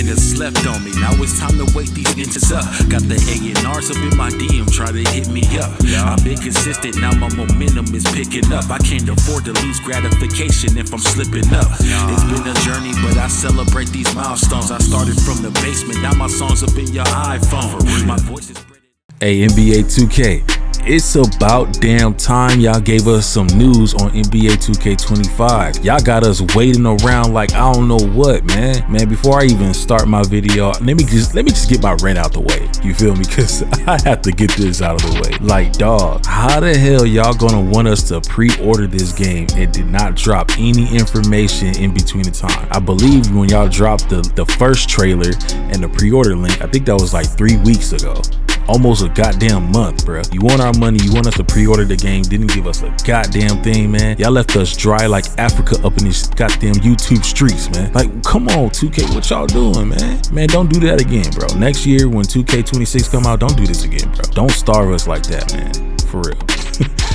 niggas slept on me. Now it's time to wake these bitches up. Got the A&Rs up in my DM, try to hit me up. I've been consistent, now my momentum is picking up. I can't afford to lose gratification if I'm slipping up. It's been a journey, but I celebrate these milestones. I started from the basement, now my song's up in your iPhone. My voice is spreading. Hey, NBA 2K. It's about damn time y'all gave us some news on NBA 2K25. Y'all got us waiting around like I don't know what, man. Man, before I even start my video, let me just get my rant out the way. You feel me? Cause I have to get this out of the way. Like, dog, how the hell y'all gonna want us to pre-order this game and did not drop any information in between the time? I believe when y'all dropped the first trailer and the pre-order link, I think that was like 3 weeks ago. Almost a goddamn month, bro. You want our money, you want us to pre-order the game, didn't give us a goddamn thing, man. Y'all left us dry like Africa up in these goddamn YouTube streets, man. Like, come on, 2K, what y'all doing, man? Man, don't do that again, bro. Next year when 2K26 come out, don't do this again, bro. Don't starve us like that, man. For real.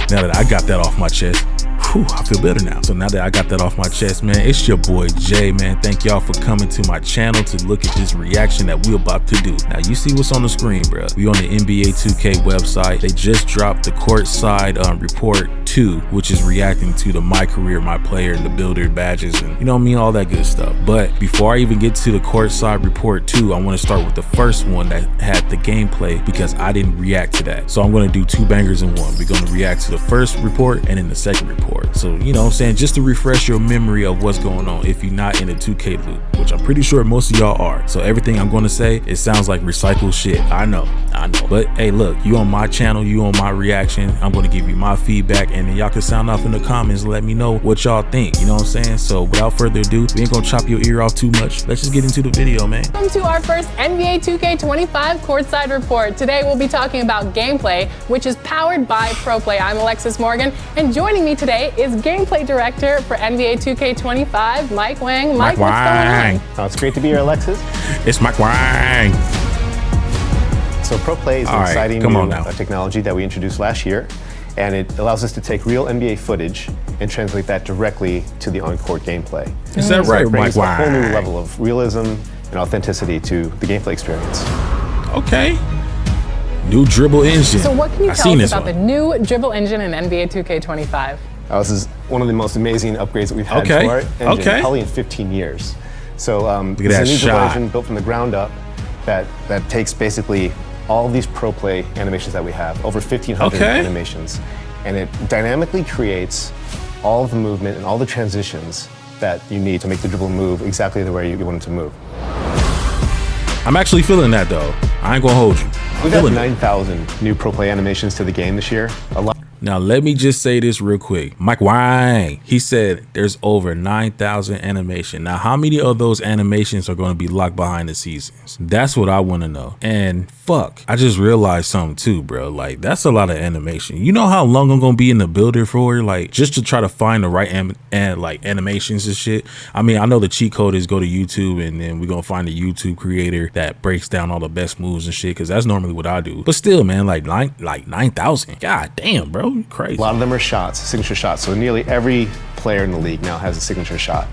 Now that I got that off my chest, whew, I feel better now. So now that I got that off my chest, man, it's your boy Jay, man. Thank y'all for coming to my channel to look at this reaction that we're about to do. Now you see what's on the screen, bro. We on the NBA 2K website. They just dropped the courtside report 2, which is reacting to the My Career, My Player, and the Builder badges, and you know what I mean, all that good stuff. But before I even get to the courtside report 2, I want to start with the first one that had the gameplay because I didn't react to that. So I'm going to do 2 bangers in one. We're going to react to the first report and then the second report. So, you know what I'm saying, just to refresh your memory of what's going on if you're not in the 2K loop, which I'm pretty sure most of y'all are. So everything I'm going to say, it sounds like recycled shit. I know. But hey, look, you on my channel, you on my reaction. I'm going to give you my feedback, and then y'all can sound off in the comments and let me know what y'all think. You know what I'm saying? So without further ado, we ain't going to chop your ear off too much. Let's just get into the video, man. Welcome to our first NBA 2K25 courtside report. Today we'll be talking about gameplay, which is powered by ProPlay. I'm Alexis Morgan, and joining me today is gameplay director for NBA 2K25, Mike Wang. Mike, what's going on? Oh, it's great to be here, Alexis. It's Mike Wang. So ProPlay is an exciting new technology that we introduced last year, and it allows us to take real NBA footage and translate that directly to the on-court gameplay. Is that right, Mike Wang? Wang? A whole new level of realism and authenticity to the gameplay experience. Okay. New dribble engine. So what can you tell us about the new dribble engine in NBA 2K25? This is one of the most amazing upgrades that we've had to our engine, probably in 15 years. So this is a new dribble engine built from the ground up that takes basically all of these ProPlay animations that we have, over 1,500 animations, and it dynamically creates all of the movement and all the transitions that you need to make the dribble move exactly the way you want it to move. I'm actually feeling that though. I ain't gonna hold you. We've added 9,000 new ProPlay animations to the game this year. A lot. Now, let me just say this real quick. Mike Wang, he said there's over 9,000 animation. Now, how many of those animations are going to be locked behind the seasons? That's what I want to know. And fuck, I just realized something too, bro. Like, that's a lot of animation. You know how long I'm going to be in the builder for? Like, just to try to find the right animations and shit. I mean, I know the cheat code is go to YouTube and then we're going to find a YouTube creator that breaks down all the best moves and shit, because that's normally what I do. But still, man, like 9,000. God damn, bro. Crazy. A lot of them are shots, signature shots. So nearly every player in the league now has a signature shot.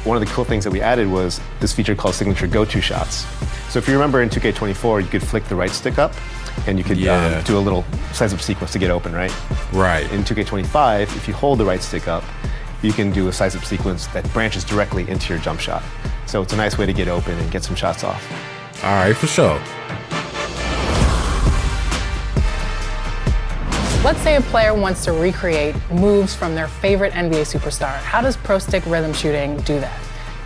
One of the cool things that we added was this feature called signature go-to shots. So if you remember in 2K24, you could flick the right stick up and you could do a little size-up sequence to get open, right? Right. In 2K25, if you hold the right stick up, you can do a size-up sequence that branches directly into your jump shot. So it's a nice way to get open and get some shots off. All right, for sure. Let's say a player wants to recreate moves from their favorite NBA superstar. How does Pro Stick Rhythm Shooting do that?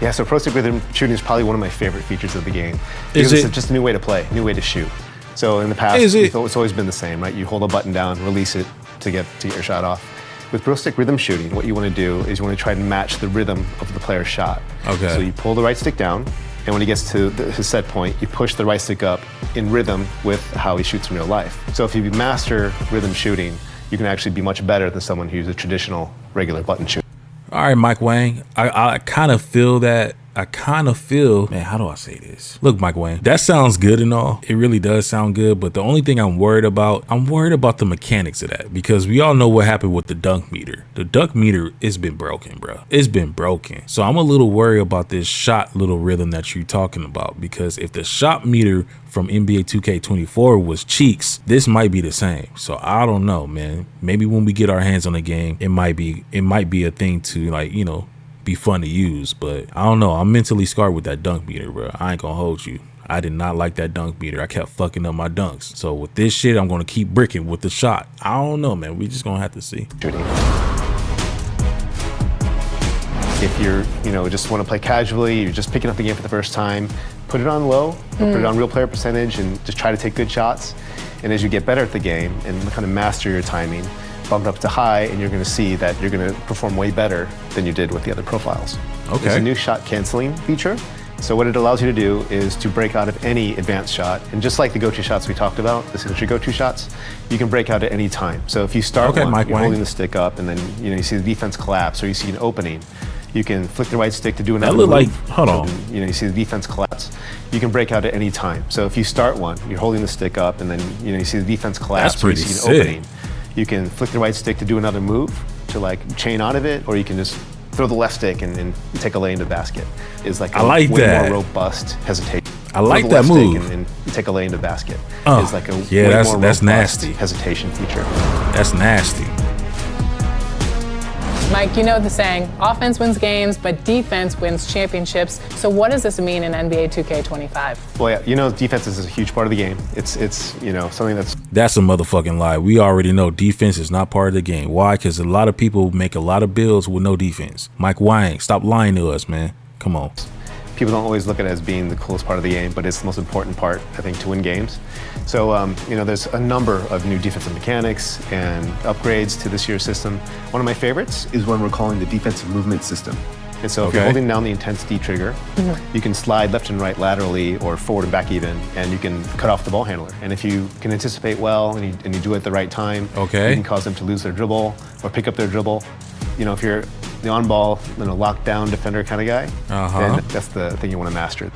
Yeah, so Pro Stick Rhythm Shooting is probably one of my favorite features of the game. Because it's just a new way to play, new way to shoot. So in the past, it's always been the same, right? You hold a button down, release it to get your shot off. With Pro Stick Rhythm Shooting, what you want to do is you want to try to match the rhythm of the player's shot. Okay. So you pull the right stick down, and when he gets to his set point, you push the right stick up in rhythm with how he shoots in real life. So if you master rhythm shooting, you can actually be much better than someone who's a traditional, regular button shooter. All right, Mike Wang, I kind of feel that kind of feel, man, how do I say this? Look, Mike Wayne, that sounds good and all. It really does sound good. But the only thing I'm worried about the mechanics of that, because we all know what happened with the dunk meter. The dunk meter, it's been broken, bro. It's been broken. So I'm a little worried about this shot little rhythm that you're talking about, because if the shot meter from NBA 2K24 was cheeks, this might be the same. So I don't know, man. Maybe when we get our hands on the game, it might be a thing to, like, you know, be fun to use. But I don't know. I'm mentally scarred with that dunk meter, bro. I ain't gonna hold you. I did not like that dunk meter. I kept fucking up my dunks. So with this shit, I'm gonna keep bricking with the shot. I don't know, man. We just gonna have to see. If you're, just want to play casually, you're just picking up the game for the first time, put it on low, or put it on real player percentage, and just try to take good shots. And as you get better at the game and kind of master your timing, bump it up to high, and you're going to see that you're going to perform way better than you did with the other profiles. Okay. There's a new shot canceling feature. So what it allows you to do is to break out of any advanced shot. And just like the go-to shots we talked about, the signature go-to shots, you can break out at any time. So if you start you're holding the stick up, and then you see the defense collapse, or you see an opening, you can flick the right stick to do another move. Like, hold on. You see the defense collapse. You can break out at any time. So if you start one, you're holding the stick up, and then you see the defense collapse. That's pretty or you see sick. an opening. You can flick the right stick to do another move, to like chain out of it, or you can just throw the left stick and take a lay into the basket. It's like a way more robust hesitation. I like that move. And take a lay into the basket. Oh, it's like a yeah, way more that's robust nasty hesitation feature. That's nasty. Mike, you know the saying, offense wins games, but defense wins championships. So what does this mean in NBA 2K25? Well, yeah, defense is a huge part of the game. It's something That's a motherfucking lie. We already know defense is not part of the game. Why? Because a lot of people make a lot of builds with no defense. Mike Wang, stop lying to us, man. Come on. People don't always look at it as being the coolest part of the game, but it's the most important part, I think, to win games. So, there's a number of new defensive mechanics and upgrades to this year's system. One of my favorites is one we're calling the defensive movement system. And so if you're holding down the intense D trigger, you can slide left and right laterally or forward and back even, and you can cut off the ball handler. And if you can anticipate well and you do it at the right time, you can cause them to lose their dribble or pick up their dribble. If you're the on-ball, lockdown defender kind of guy, then that's the thing you want to master.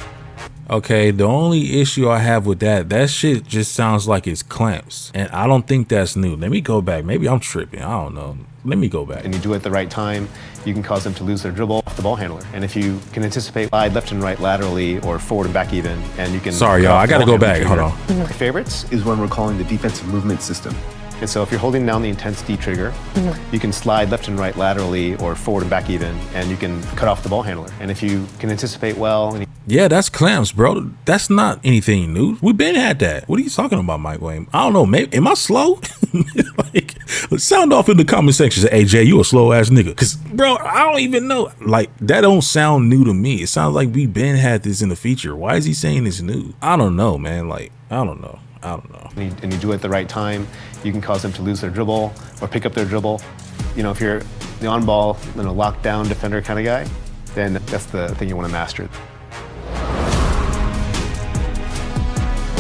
Okay, the only issue I have with that shit just sounds like it's clamps. And I don't think that's new. Let me go back. Maybe I'm tripping. I don't know. Let me go back. And you do it at the right time, you can cause them to lose their dribble off the ball handler. And if you can anticipate slide left and right laterally or forward and back even, and you can... Sorry, y'all. I got to go back. Hold on. My favorites is one we're calling the defensive movement system. And so if you're holding down the intense D trigger, you can slide left and right laterally or forward and back even, and you can cut off the ball handler. And if you can anticipate well... Yeah, that's clamps, bro. That's not anything new. We've been had that. What are you talking about, Mike Wayne? I don't know. Maybe, am I slow? Like, sound off in the comment section. Say, hey, Jay, you a slow ass nigga. Because, bro, I don't even know. Like, that don't sound new to me. It sounds like we've been had this in the feature. Why is he saying it's new? I don't know, man. Like, I don't know. And you do it at the right time, you can cause them to lose their dribble or pick up their dribble. If you're the on-ball, lockdown defender kind of guy, then that's the thing you want to master.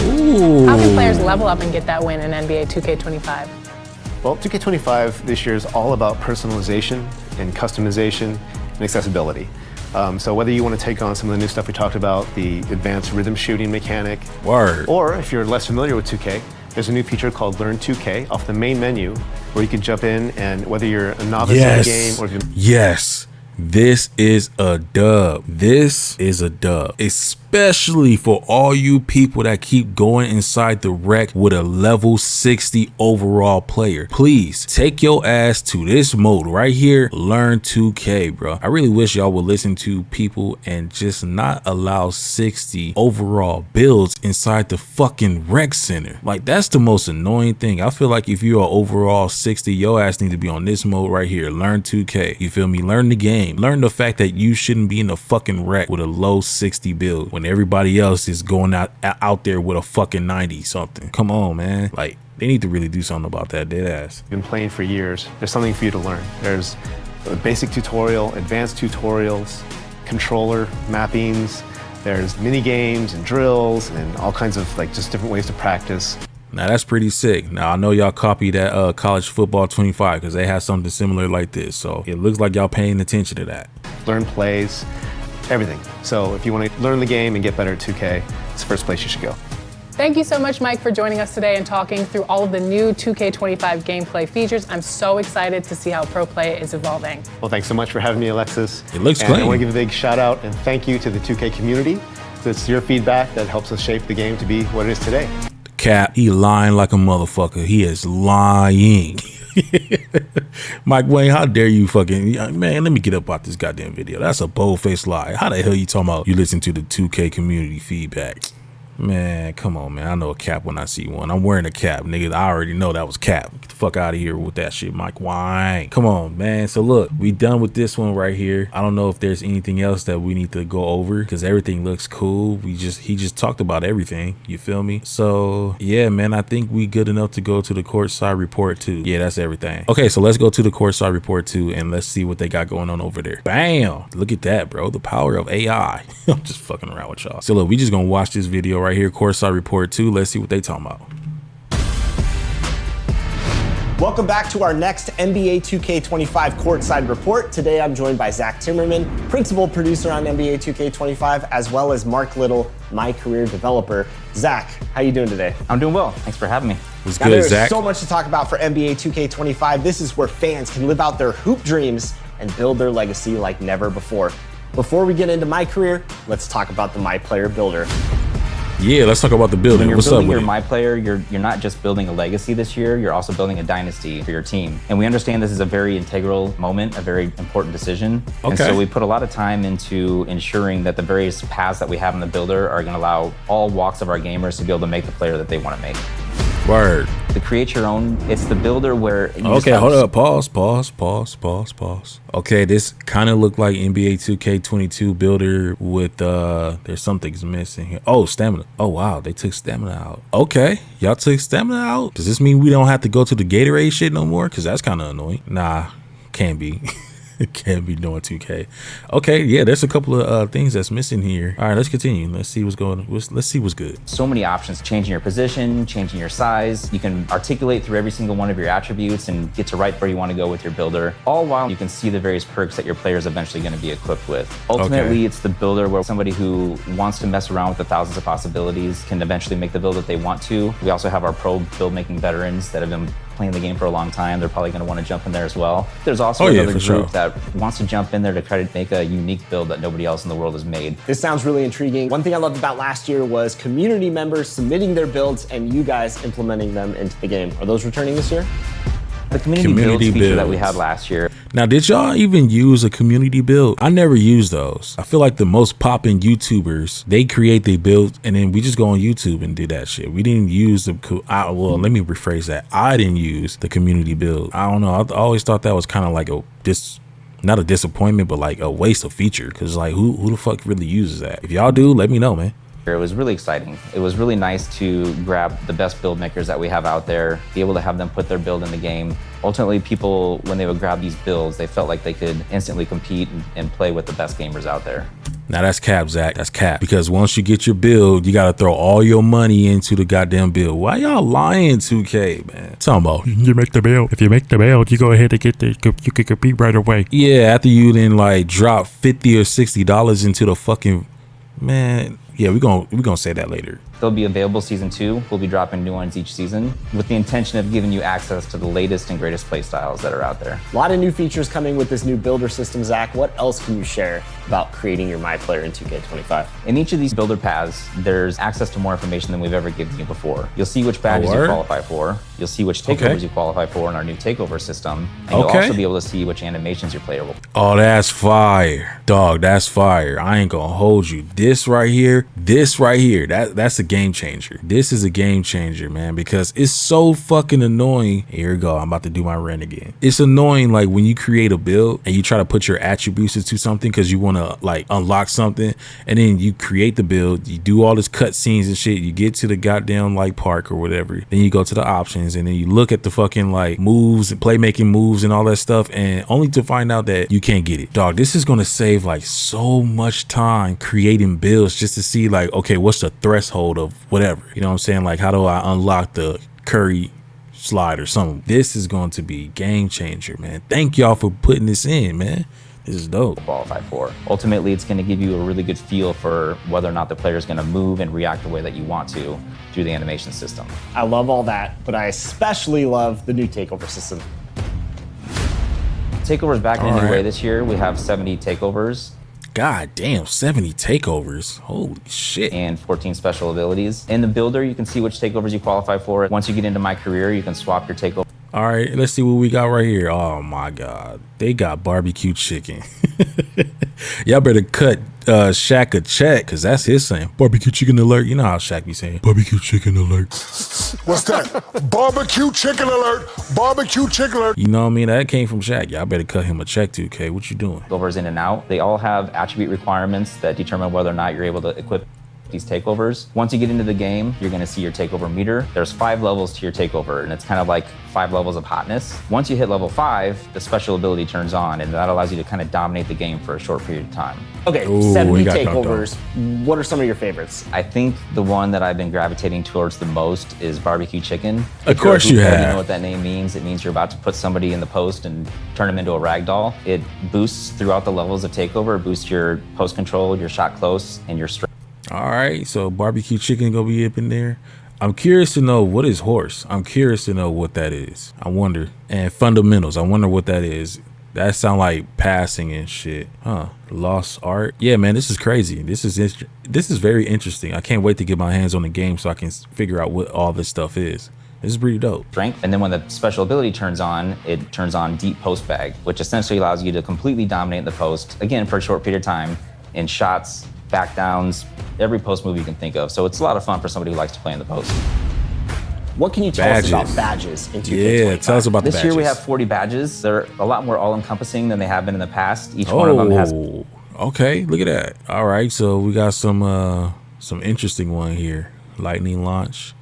Ooh. How can players level up and get that win in NBA 2K25? Well, 2K25 this year is all about personalization and customization and accessibility. So whether you want to take on some of the new stuff we talked about, the advanced rhythm shooting mechanic, or if you're less familiar with 2K, there's a new feature called Learn 2K off the main menu where you can jump in, and whether you're a novice in the game or if you're... Yes. This is a dub. This is a dub. Especially for all you people that keep going inside the rec with a level 60 overall player. Please take your ass to this mode right here. Learn 2K, bro. I really wish y'all would listen to people and just not allow 60 overall builds inside the fucking rec center. Like, that's the most annoying thing. I feel like if you're overall 60, your ass need to be on this mode right here. Learn 2K. You feel me? Learn the game. Learn the fact that you shouldn't be in the fucking wreck with a low 60 build when everybody else is going out there with a fucking 90 something. Come on, man. Like, they need to really do something about that dead ass. Been playing for years. There's something for you to learn. There's a basic tutorial, advanced tutorials, controller mappings. There's mini games and drills and all kinds of just different ways to practice. Now that's pretty sick. Now I know y'all copy that college football 25 because they have something similar like this. So it looks like y'all paying attention to that. Learn plays. everything. So if you want to learn the game and get better at 2K, it's the first place you should go. Thank you so much, Mike, for joining us today and talking through all of the new 2K25 gameplay features. I'm so excited to see how Pro Play is evolving. Well, thanks so much for having me, Alexis. It looks clean. I want to give a big shout out and thank you to the 2K community. It's your feedback that helps us shape the game to be what it is today. Cap, he lying like a motherfucker. He is lying. Mike Wayne, how dare you fucking, man, let me get up out this goddamn video. That's a bold-faced lie. How the hell you talking about you listen to the 2K community feedback? Man, come on, man. I know a cap when I see one. I'm wearing a cap, nigga. I already know that was cap. Get the fuck out of here with that shit, Mike Wine. Come on, man. So look, we done with this one right here. I don't know if there's anything else that we need to go over because everything looks cool. He just talked about everything. You feel me? So yeah, man, I think we good enough to go to the courtside report too. Yeah, that's everything. Okay, so let's go to the courtside report too and let's see what they got going on over there. Bam! Look at that, bro. The power of AI. I'm just fucking around with y'all. So look, we just gonna watch this video right here, courtside report 2. Let's see what they talking about. Welcome back to our next NBA 2K25 courtside report. Today I'm joined by Zach Timmerman, principal producer on NBA 2K25, as well as Mark Little, my career developer. Zach, how you doing today? I'm doing well. Thanks for having me. What's good, Zach? There's so much to talk about for NBA 2K25. This is where fans can live out their hoop dreams and build their legacy like never before. Before we get into my career, let's talk about the My Player Builder. Yeah, let's talk about the building. When you're What's up building with your it? My Player, you're not just building a legacy this year, you're also building a dynasty for your team. And we understand this is a very integral moment, a very important decision. Okay. And so we put a lot of time into ensuring that the various paths that we have in the builder are going to allow all walks of our gamers to be able to make the player that they want to make. Word. To create your own, it's the builder where you Okay, hold up. Pause. Okay, this kind of looked like NBA 2K22 builder with there's something's missing here. Oh, stamina. Oh wow, they took stamina out. Okay, y'all took stamina out. Does this mean we don't have to go to the Gatorade shit no more? Because that's kind of annoying. Nah, can't be. It can't be doing 2K. Okay, yeah, there's a couple of things that's missing here. All right, let's continue. Let's see what's going on. Let's see what's good. So many options, changing your position, changing your size. You can articulate through every single one of your attributes and get to right where you want to go with your builder, all while you can see the various perks that your player is eventually going to be equipped with. Ultimately, It's the builder where somebody who wants to mess around with the thousands of possibilities can eventually make the build that they want to. We also have our pro build making veterans that have been playing the game for a long time. They're probably going to want to jump in there as well. There's also another group that wants to jump in there to try to make a unique build that nobody else in the world has made. This sounds really intriguing. One thing I loved about last year was community members submitting their builds and you guys implementing them into the game. Are those returning this year? The community builds feature that we had last year. Now, did y'all even use a community build? I never used those. I feel like the most popping YouTubers, they create their builds and then we just go on YouTube and do that shit. We didn't use the, well, let me rephrase that. I didn't use the community build. I don't know. I always thought that was kind of like not a disappointment, but like a waste of feature. Cause like who the fuck really uses that? If y'all do, let me know, man. It was really exciting. It was really nice to grab the best build makers that we have out there, be able to have them put their build in the game. Ultimately, people, when they would grab these builds, they felt like they could instantly compete and play with the best gamers out there. Now that's cap, Zach. That's cap. Because once you get your build, you got to throw all your money into the goddamn build. Why y'all lying, 2K, man? Talking about you make the build. If you make the build, you go ahead and you can compete right away. Yeah, after you then like drop $50 or $60 into the fucking, man. Yeah, we're gonna say that later. They'll be available season 2. We'll be dropping new ones each season with the intention of giving you access to the latest and greatest play styles that are out there. A lot of new features coming with this new builder system, Zach. What else can you share about creating your My Player in 2K25? In each of these builder paths, there's access to more information than we've ever given you before. You'll see which badges you qualify for. You'll see which takeovers you qualify for in our new takeover system. And you'll also be able to see which animations your player will. Oh, that's fire. Dog, that's fire. I ain't gonna hold you. This right here, that's a game changer. This is a game changer, man, because it's so fucking annoying. Here we go. I'm about to do my rant again. It's annoying, like when you create a build and you try to put your attributes into something because you want to like unlock something, and then you create the build, you do all this cutscenes and shit, you get to the goddamn like park or whatever, then you go to the options and then you look at the fucking like moves and playmaking moves and all that stuff, and only to find out that you can't get it. Dog, this is gonna save like so much time creating builds just to see like, okay, what's the threshold of whatever, you know what I'm saying? Like, how do I unlock the Curry slide or something? This is going to be game changer, man. Thank y'all for putting this in, man. This is dope. Qualify for. Ultimately, it's going to give you a really good feel for whether or not the player is going to move and react the way that you want to through the animation system. I love all that, but I especially love the new takeover system. Takeovers back in a new way this year. We have 70 takeovers. God damn, 70 takeovers. Holy shit. And 14 special abilities. In the builder, you can see which takeovers you qualify for. Once you get into My Career, you can swap your takeover. All right, let's see what we got right here. Oh my God, they got barbecue chicken. Y'all better cut Shaq a check, cause that's his saying. Barbecue chicken alert. You know how Shaq be saying barbecue chicken alert. What's that? Barbecue chicken alert. Barbecue chicken alert. You know what I mean? That came from Shaq. Y'all better cut him a check too, K. What you doing? Takeovers in and out. They all have attribute requirements that determine whether or not you're able to equip these takeovers. Once you get into the game, you're gonna see your takeover meter. There's 5 levels to your takeover, and it's kind of like 5 levels of hotness. Once you hit level 5, the special ability turns on, and that allows you to kind of dominate the game for a short period of time. Okay, Ooh, 70 takeovers. What are some of your favorites? I think the one that I've been gravitating towards the most is barbecue chicken. Of course you have. You know what that name means? It means you're about to put somebody in the post and turn them into a ragdoll. It boosts throughout the levels of takeover. It boosts your post control, your shot close, and your strength. All right, so barbecue chicken gonna be up in there. I'm curious to know what is horse. I'm curious to know what that is. I wonder. And fundamentals. I wonder what that is. That sound like passing and shit. Huh. Lost art. Yeah, man, this is crazy. This is very interesting. I can't wait to get my hands on the game so I can figure out what all this stuff is. This is pretty dope. Strength. And then when the special ability turns on, it turns on deep post bag, which essentially allows you to completely dominate the post, again, for a short period of time, in shots, back downs, every post move you can think of. So it's a lot of fun for somebody who likes to play in the post. What can you tell us about badges in 2K25? Yeah, tell us about the badges. This year we have 40 badges. They're a lot more all-encompassing than they have been in the past. Each one of them has... Okay, look at that. All right, so we got some interesting one here. Lightning launch,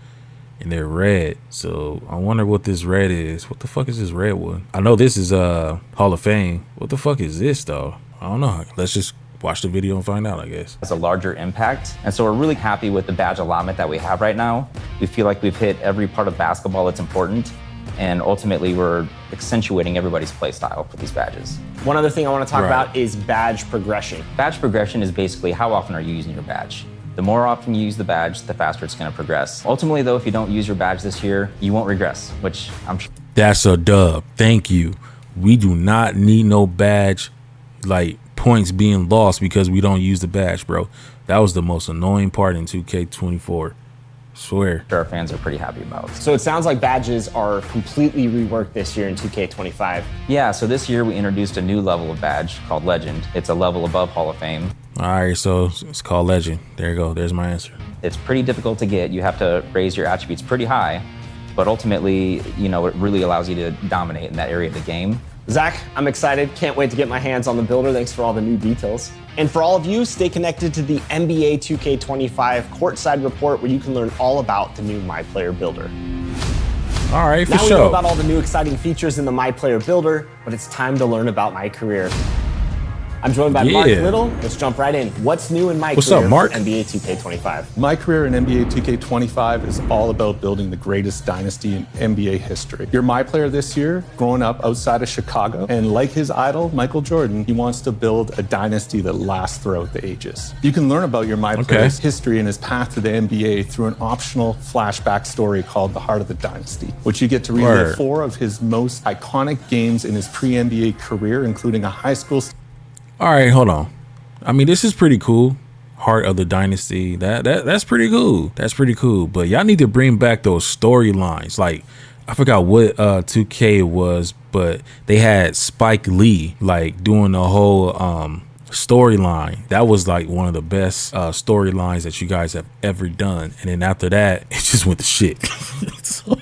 and they're red. So I wonder what this red is. What the fuck is this red one? I know this is Hall of Fame. What the fuck is this though? I don't know. Let's just watch the video and find out, I guess. It's a larger impact. And so we're really happy with the badge allotment that we have right now. We feel like we've hit every part of basketball that's important. And ultimately, we're accentuating everybody's play style for these badges. One other thing I want to talk about is badge progression. Badge progression is basically how often are you using your badge? The more often you use the badge, the faster it's going to progress. Ultimately, though, if you don't use your badge this year, you won't regress, which I'm sure. That's a dub. Thank you. We do not need no badge, like points being lost because we don't use the badge, bro. That was the most annoying part in 2K24. Swear. Our fans are pretty happy about. So it sounds like badges are completely reworked this year in 2K25. Yeah, so this year we introduced a new level of badge called Legend. It's a level above Hall of Fame. All right, so it's called Legend. There you go. There's my answer. It's pretty difficult to get. You have to raise your attributes pretty high, but ultimately, you know, it really allows you to dominate in that area of the game. Zach, I'm excited. Can't wait to get my hands on the builder. Thanks for all the new details. And for all of you, stay connected to the NBA 2K25 Courtside Report, where you can learn all about the new My Player Builder. All right, for now we sure. know about all the new exciting features in the My Player Builder, but it's time to learn about My Career. I'm joined by Mark Little. Let's jump right in. What's new in My Career? What's up, Mark? For NBA 2K25? My Career in NBA 2K25 is all about building the greatest dynasty in NBA history. You're my player this year, growing up outside of Chicago, and like his idol, Michael Jordan, he wants to build a dynasty that lasts throughout the ages. You can learn about your my player's history and his path to the NBA through an optional flashback story called The Heart of the Dynasty, which you get to relive 4 of his most iconic games in his pre-NBA career, including a high school. All right, hold on. I mean, this is pretty cool. Heart of the Dynasty. That's pretty cool. That's pretty cool. But y'all need to bring back those storylines. Like, I forgot what 2K was, but they had Spike Lee like doing the whole storyline. That was like one of the best storylines that you guys have ever done. And then after that, it just went to shit. So,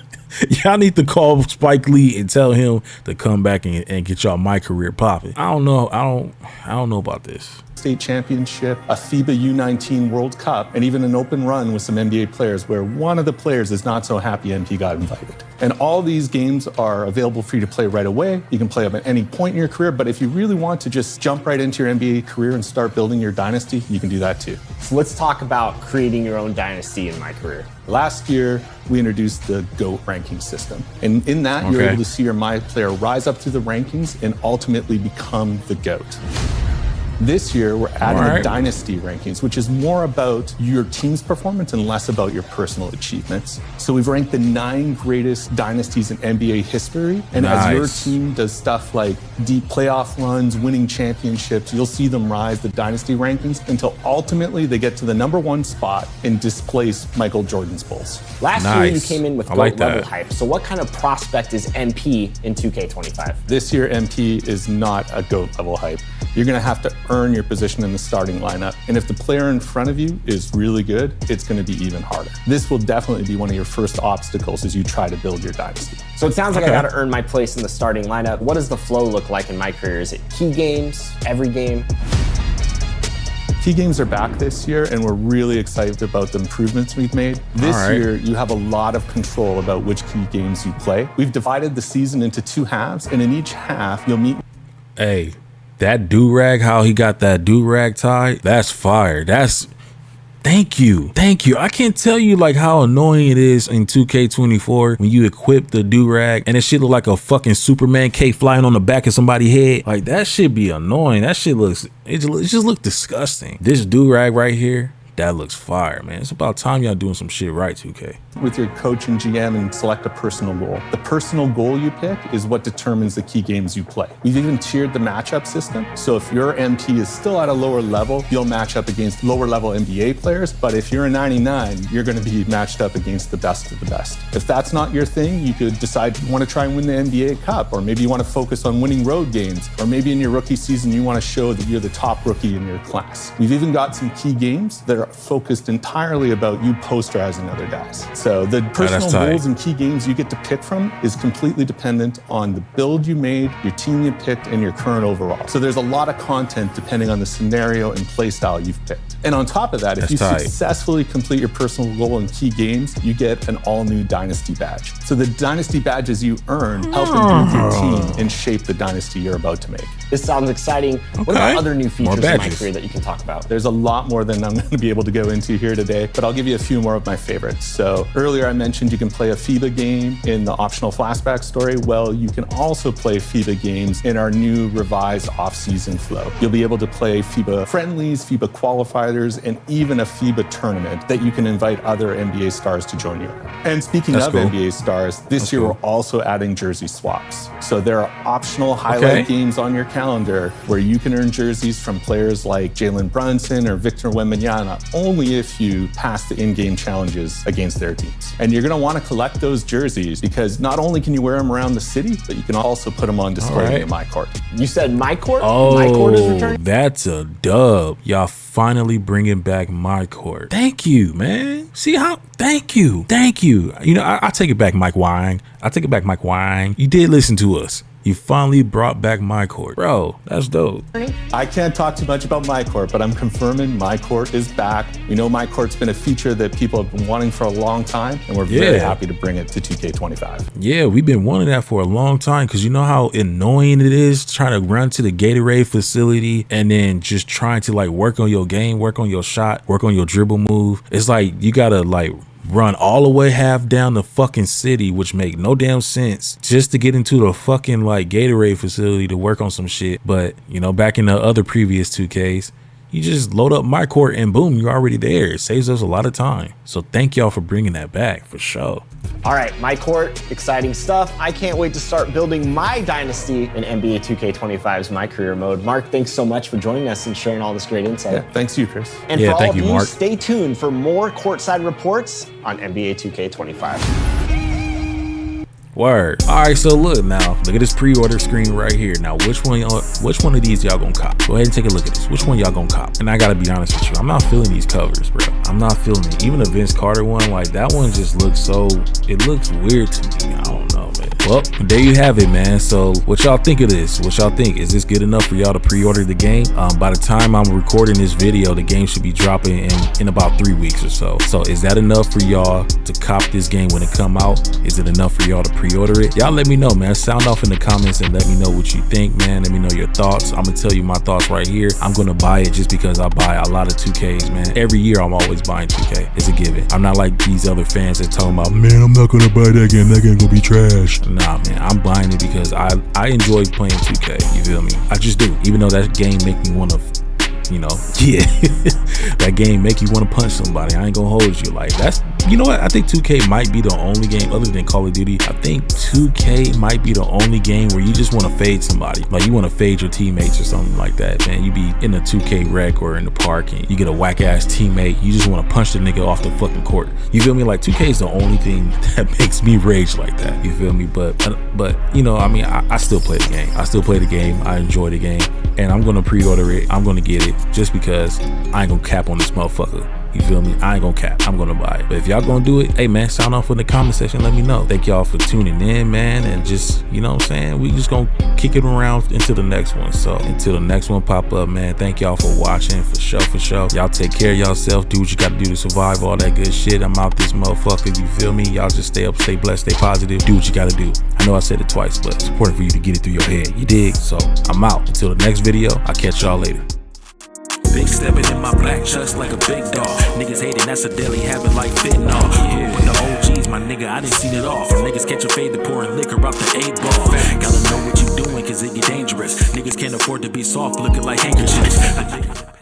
y'all need to call Spike Lee and tell him to come back and get y'all My Career popping. I don't know. I don't know about this. State Championship, a FIBA U19 World Cup, and even an open run with some NBA players where one of the players is not so happy MP got invited. And all these games are available for you to play right away. You can play them at any point in your career, but if you really want to just jump right into your NBA career and start building your dynasty, you can do that too. So let's talk about creating your own dynasty in my career. Last year, we introduced the GOAT ranking system. And in that, you're able to see your My Player rise up through the rankings and ultimately become the GOAT. This year, we're adding the dynasty rankings, which is more about your team's performance and less about your personal achievements. So we've ranked the 9 greatest dynasties in NBA history. And as your team does stuff like deep playoff runs, winning championships, you'll see them rise the dynasty rankings until ultimately they get to the #1 spot and displace Michael Jordan's Bulls. Last year, you came in with GOAT level hype. So what kind of prospect is MP in 2K25? This year, MP is not a GOAT level hype. You're going to have to earn your position in the starting lineup. And if the player in front of you is really good, it's going to be even harder. This will definitely be one of your first obstacles as you try to build your dynasty. So it sounds like I got to earn my place in the starting lineup. What does the flow look like in my career? Is it key games, every game? Key games are back this year, and we're really excited about the improvements we've made. This year, you have a lot of control about which key games you play. We've divided the season into 2 halves, and in each half, you'll meet... Hey. That do-rag, how he got that do-rag tie, that's fire. That's, thank you. I can't tell you like how annoying it is in 2K24 when you equip the do-rag and it shit look like a fucking Superman cape flying on the back of somebody's head. Like that shit be annoying. That shit it just look disgusting. This do-rag right here, that looks fire, man. It's about time y'all doing some shit right, 2K. With your coach and GM and select a personal goal. The personal goal you pick is what determines the key games you play. We've even tiered the matchup system. So if your MP is still at a lower level, you'll match up against lower level NBA players. But if you're a 99, you're going to be matched up against the best of the best. If that's not your thing, you could decide you want to try and win the NBA Cup, or maybe you want to focus on winning road games, or maybe in your rookie season, you want to show that you're the top rookie in your class. We've even got some key games that are focused entirely about you posterizing other guys. So the personal goals and key games you get to pick from is completely dependent on the build you made, your team you picked, and your current overall. So there's a lot of content depending on the scenario and play style you've picked. And on top of that, if you successfully complete your personal goal in key games, you get an all-new Dynasty badge. So the Dynasty badges you earn help improve your team and shape the Dynasty you're about to make. This sounds exciting. What about other new features in my career that you can talk about? There's a lot more than I'm going to be able to go into here today, but I'll give you a few more of my favorites. So earlier I mentioned you can play a FIBA game in the optional flashback story. Well, you can also play FIBA games in our new revised off-season flow. You'll be able to play FIBA friendlies, FIBA qualifiers, and even a FIBA tournament that you can invite other NBA stars to join you. And speaking of NBA stars, this year we're also adding jersey swaps. So there are optional highlight games on your calendar where you can earn jerseys from players like Jalen Brunson or Victor Wembanyama only if you pass the in-game challenges against their teams. And you're going to want to collect those jerseys because not only can you wear them around the city, but you can also put them on display in your My Court. You said My Court? Oh, My Court is returning? That's a dub. Y'all finally bringing back My Court. Thank you, man. See how? Thank you. You know, I take it back, Mike Wine. You did listen to us. You finally brought back My Court. Bro, that's dope. I can't talk too much about My Court, but I'm confirming My Court is back. We know My Court's been a feature that people have been wanting for a long time, and we're very happy to bring it to 2K25. Yeah, we've been wanting that for a long time because you know how annoying it is trying to run to the Gatorade facility and then just trying to like work on your game, work on your shot, work on your dribble move. It's like you gotta like run all the way half down the fucking city, which make no damn sense, just to get into the fucking like Gatorade facility to work on some shit. But you know, back in the other previous 2Ks, you just load up My Court and boom, you're already there. It saves us a lot of time. So thank y'all for bringing that back for sure. All right, My Court, exciting stuff. I can't wait to start building my dynasty in NBA 2K25's My Career mode. Mark, thanks so much for joining us and sharing all this great insight. Yeah, thanks to you, Chris. And for all of you, stay tuned for more courtside reports on NBA 2K25. Word. All right, so look at this pre-order screen right here. Now, which one of these y'all gonna cop? Go ahead and take a look at this. Which one y'all gonna cop? And I gotta be honest with you, I'm not feeling these covers, bro. I'm not feeling it. Even the Vince Carter one, like that one just looks it looks weird to me. I don't know. man. Well, there you have it, man. So what y'all think of this? What y'all think? Is this good enough for y'all to pre-order the game? By the time I'm recording this video, the game should be dropping in about 3 weeks or so. So is that enough for y'all to cop this game when it come out? Is it enough for y'all to pre-order it? Y'all let me know, man. Sound off in the comments and let me know what you think, man. Let me know your thoughts. I'm gonna tell you my thoughts right here. I'm gonna buy it just because I buy a lot of 2Ks, man. Every year I'm always buying 2K. It's a given. I'm not like these other fans that talking about, man, I'm not gonna buy that game. That game gonna be trash. Nah, man. I'm buying it because I enjoy playing 2K. You feel me? I just do. Even though that game make me want to, you know, yeah, that game make you want to punch somebody. I ain't gonna hold you. Like, that's, you know what? I think 2K might be the only game other than Call of Duty. I think 2K might be the only game where you just want to fade somebody. Like, you want to fade your teammates or something like that, man. You be in a 2K wreck or in the park and you get a whack ass teammate. You just want to punch the nigga off the fucking court. You feel me? Like, 2K is the only thing that makes me rage like that. You feel me? But you know, I mean, I still play the game. I still play the game. I enjoy the game. And I'm gonna pre-order it. I'm gonna get it just because I ain't gonna cap on this motherfucker. You feel me? I ain't gonna cap. I'm gonna buy it. But if y'all gonna do it, hey man, sound off in the comment section. Let me know. Thank y'all for tuning in, man. And just, you know what I'm saying? We just gonna kick it around into the next one. So until the next one pop up, man, thank y'all for watching. For sure. Y'all take care of yourself. Do what you gotta do to survive, all that good shit. I'm out this motherfucker. You feel me? Y'all just stay up, stay blessed, stay positive. Do what you gotta do. I know I said it twice, but it's important for you to get it through your head. You dig? So I'm out. Until the next video, I'll catch y'all later. Big stepping in my black chucks like a big dog. Niggas hating, that's a daily habit like fitting off. Yeah, with the OGs, my nigga, I done seen it all. From niggas catch a fade to pouring liquor out the 8-ball. Gotta know what you doing, cause it get dangerous. Niggas can't afford to be soft, looking like handkerchiefs.